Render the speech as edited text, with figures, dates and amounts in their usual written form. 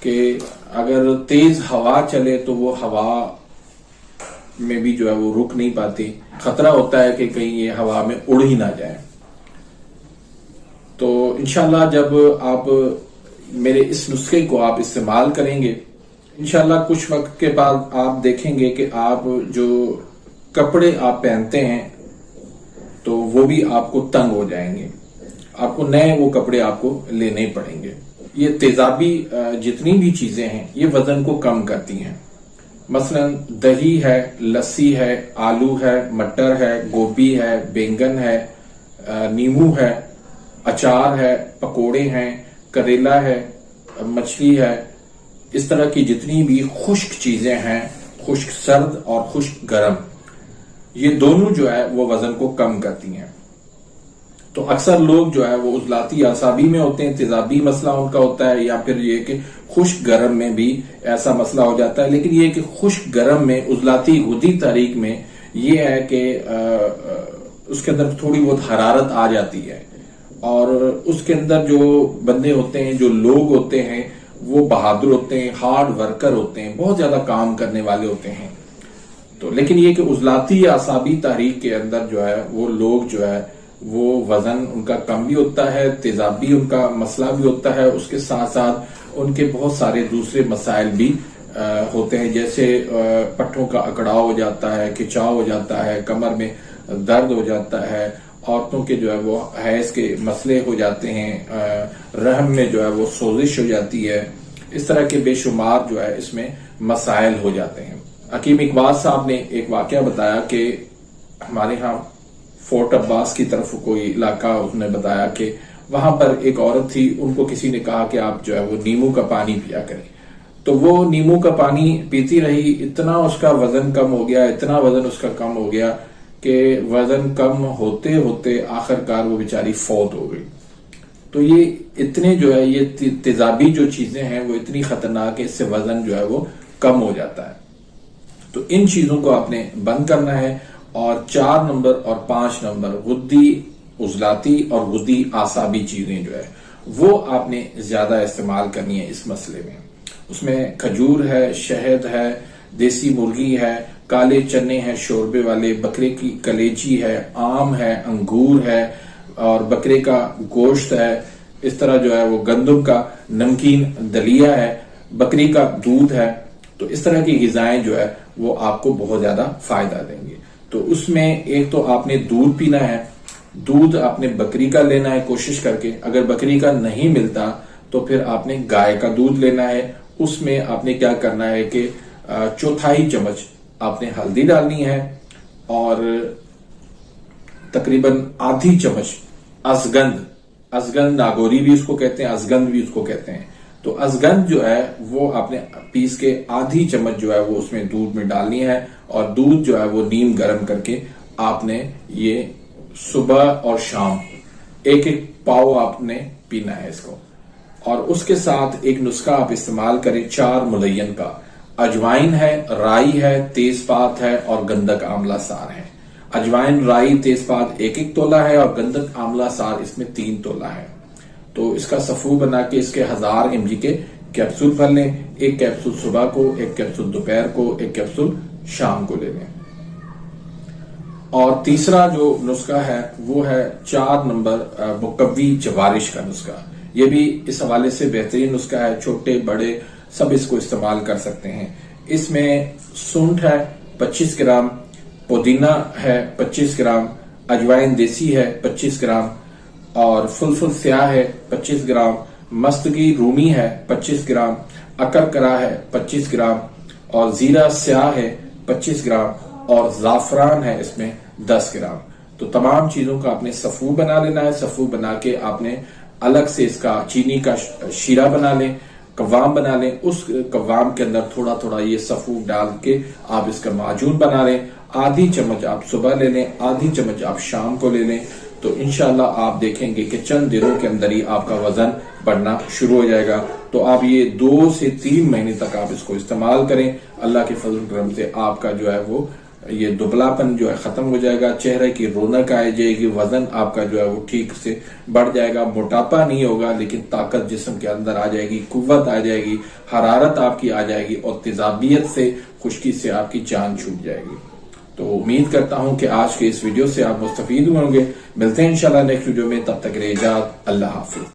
کہ اگر تیز ہوا چلے تو وہ ہوا میں بھی جو ہے وہ رک نہیں پاتی، خطرہ ہوتا ہے کہ کہیں یہ ہوا میں اڑ ہی نہ جائے۔ تو انشاءاللہ جب آپ میرے اس نسخے کو آپ استعمال کریں گے، انشاءاللہ کچھ وقت کے بعد آپ دیکھیں گے کہ آپ جو کپڑے آپ پہنتے ہیں تو وہ بھی آپ کو تنگ ہو جائیں گے، آپ کو نئے وہ کپڑے آپ کو لینے پڑیں گے۔ یہ تیزابی جتنی بھی چیزیں ہیں یہ وزن کو کم کرتی ہیں، مثلا دہی ہے، لسی ہے، آلو ہے، مٹر ہے، گوبھی ہے، بینگن ہے، نیمو ہے، اچار ہے، پکوڑے ہیں، کریلا ہے، مچھلی ہے، اس طرح کی جتنی بھی خشک چیزیں ہیں، خشک سرد اور خشک گرم، یہ دونوں جو ہے وہ وزن کو کم کرتی ہیں۔ تو اکثر لوگ جو ہے وہ عضلاتی اعصابی میں ہوتے ہیں، تیزابی مسئلہ ان کا ہوتا ہے، یا پھر یہ کہ خشک گرم میں بھی ایسا مسئلہ ہو جاتا ہے، لیکن یہ کہ خشک گرم میں عضلاتی غدی تحریک میں یہ ہے کہ اس کے اندر تھوڑی بہت حرارت آ جاتی ہے، اور اس کے اندر جو بندے ہوتے ہیں، جو لوگ ہوتے ہیں، وہ بہادر ہوتے ہیں، ہارڈ ورکر ہوتے ہیں، بہت زیادہ کام کرنے والے ہوتے ہیں۔ تو لیکن یہ کہ عضلاتی اعصابی تحریک کے اندر جو ہے وہ لوگ جو ہے وہ وزن ان کا کم بھی ہوتا ہے، تیزابی ان کا مسئلہ بھی ہوتا ہے، اس کے ساتھ ساتھ ان کے بہت سارے دوسرے مسائل بھی ہوتے ہیں، جیسے پٹھوں کا اکڑاؤ ہو جاتا ہے، کھچاؤ ہو جاتا ہے، کمر میں درد ہو جاتا ہے، عورتوں کے جو ہے وہ حیض کے مسئلے ہو جاتے ہیں، رحم میں جو ہے وہ سوزش ہو جاتی ہے، اس طرح کے بے شمار جو ہے اس میں مسائل ہو جاتے ہیں۔ حکیم اقبال صاحب نے ایک واقعہ بتایا کہ ہمارے ہاں فورٹ عباس کی طرف کوئی علاقہ، اس نے بتایا کہ وہاں پر ایک عورت تھی، ان کو کسی نے کہا کہ آپ جو ہے وہ نیمو کا پانی پیا کریں، تو وہ نیمو کا پانی پیتی رہی، اتنا اس کا وزن کم ہو گیا، اتنا وزن اس کا کم ہو گیا کہ وزن کم ہوتے ہوتے آخر کار وہ بیچاری فوت ہو گئی۔ تو یہ اتنے جو ہے یہ تیزابی جو چیزیں ہیں وہ اتنی خطرناک ہے، اس سے وزن جو ہے وہ کم ہو جاتا ہے۔ تو ان چیزوں کو آپ نے بند کرنا ہے، اور 4 نمبر اور 5 نمبر غدی عضلاتی اور غدی اعصابی چیزیں جو ہے وہ آپ نے زیادہ استعمال کرنی ہے اس مسئلے میں۔ اس میں کھجور ہے، شہد ہے، دیسی مرغی ہے، کالے چنے ہیں شوربے والے، بکرے کی کلیجی ہے، آم ہے، انگور ہے، اور بکرے کا گوشت ہے، اس طرح جو ہے وہ گندم کا نمکین دلیا ہے، بکری کا دودھ ہے۔ تو اس طرح کی غذائیں جو ہے وہ آپ کو بہت زیادہ فائدہ دیں گے۔ تو اس میں ایک تو آپ نے دودھ پینا ہے، دودھ آپ نے بکری کا لینا ہے کوشش کر کے، اگر بکری کا نہیں ملتا تو پھر آپ نے گائے کا دودھ لینا ہے۔ اس میں آپ نے کیا کرنا ہے کہ 1/4 چمچ آپ نے ہلدی ڈالنی ہے، اور تقریباً آدھی چمچ ازگند ناگوری بھی اس کو کہتے ہیں، ازگند بھی اس کو کہتے ہیں، تو ازگند جو ہے وہ آپ نے پیس کے آدھی چمچ جو ہے وہ اس میں دودھ میں ڈالنی ہے، اور دودھ جو ہے وہ نیم گرم کر کے آپ نے یہ صبح اور شام 1 پاؤ آپ نے پینا ہے اس کو۔ اور اس کے ساتھ ایک نسخہ آپ استعمال کریں 4 ملین کا، اجوائن ہے، رائی ہے، تیز پات ہے، اور گندک آملہ سار ہے۔ اجوائن، رائی، تیز پات 1 تولہ ہے، اور گندک آملہ سار اس میں 3 تولہ ہے۔ تو اس کا صفو بنا کے اس کے 1000 mg کے کیپسول بھر لیں، 1 کیپسول صبح کو، 1 کیپسول دوپہر کو، 1 کیپسول شام کو لے لیں۔ اور تیسرا جو نسخہ ہے وہ ہے 4 نمبر مقوی جوارش کا نسخہ۔ یہ بھی اس حوالے سے بہترین نسخہ ہے، چھوٹے بڑے سب اس کو استعمال کر سکتے ہیں۔ اس میں سونٹ ہے 25 گرام، پودینہ ہے 25 گرام، اجوائن دیسی ہے 25 گرام، اور فلفل سیاہ ہے 25 گرام، مستگی رومی ہے 25 گرام، اکرکرا ہے 25 گرام، اور زیرہ سیاہ ہے 25 گرام، اور زعفران ہے اس میں 10 گرام۔ تو تمام چیزوں کا آپ نے صفو بنا لینا ہے۔ صفو بنا کے آپ نے الگ سے اس کا چینی کا شیرہ بنا لیں، قوام بنا لیں، اس قوام کے اندر تھوڑا تھوڑا یہ صفو ڈال کے آپ اس کا معجون بنا لیں۔ آدھی چمچ آپ صبح لے لیں، آدھی چمچ آپ شام کو لے لیں، تو انشاءاللہ آپ دیکھیں گے کہ چند دنوں کے اندر ہی آپ کا وزن بڑھنا شروع ہو جائے گا۔ تو آپ یہ 2 سے 3 مہینے تک آپ اس کو استعمال کریں، اللہ کے فضل و کرم سے آپ کا جو ہے وہ یہ دبلا پن جو ہے ختم ہو جائے گا، چہرے کی رونق آ جائے گی، وزن آپ کا جو ہے وہ ٹھیک سے بڑھ جائے گا، موٹاپا نہیں ہوگا لیکن طاقت جسم کے اندر آ جائے گی، قوت آ جائے گی، حرارت آپ کی آ جائے گی، اور تیزابیت سے، خشکی سے آپ کی جان چھوٹ جائے گی۔ تو امید کرتا ہوں کہ آج کے اس ویڈیو سے آپ مستفید ہوں گے۔ ملتے ہیں انشاءاللہ نیکسٹ ویڈیو میں، تب تک کے لیے اجازت، اللہ حافظ۔